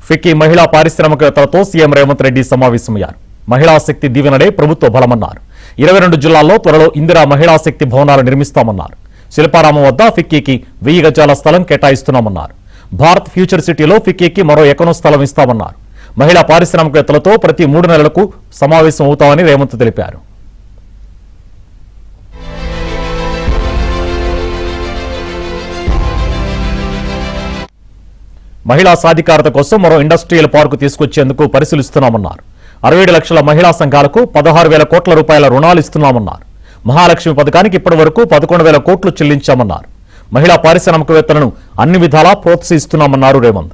ఫిక్కీ మహిళా పారిశ్రామికవేత్తలతో సీఎం రేవంత్ రెడ్డి సమావేశమయ్యారు. మహిళా శక్తి దీవెనడే ప్రభుత్వ బలమన్నారు. 22 జిల్లాల్లో త్వరలో ఇందిరా మహిళా శక్తి భవనాలు నిర్మిస్తామన్నారు. శిల్పారామం వద్ద ఫిక్కీకి 1000 గజాల స్థలం కేటాయిస్తున్నామన్నారు. భారత్ ఫ్యూచర్ సిటీలో ఫిక్కీకి మరో ఎకరం స్థలం ఇస్తామన్నారు. మహిళా పారిశ్రామికవేత్తలతో ప్రతి 3 నెలలకు సమావేశం అవుతామని రేవంత్ తెలిపారు. మహిళా సాధికారత కోసం మరో ఇండస్ట్రియల్ పార్కు తీసుకొచ్చేందుకు పరిశీలిస్తున్నామన్నారు. 67 లక్షల మహిళా సంఘాలకు 16,000 కోట్ల రూపాయల రుణాలు ఇస్తున్నామన్నారు. మహాలక్ష్మి పథకానికి ఇప్పటి వరకు 11,000 కోట్లు చెల్లించామన్నారు. మహిళా పారిశ్రామికవేత్తలను అన్ని విధాలా ప్రోత్సహిస్తున్నామన్నారు రేవంత్.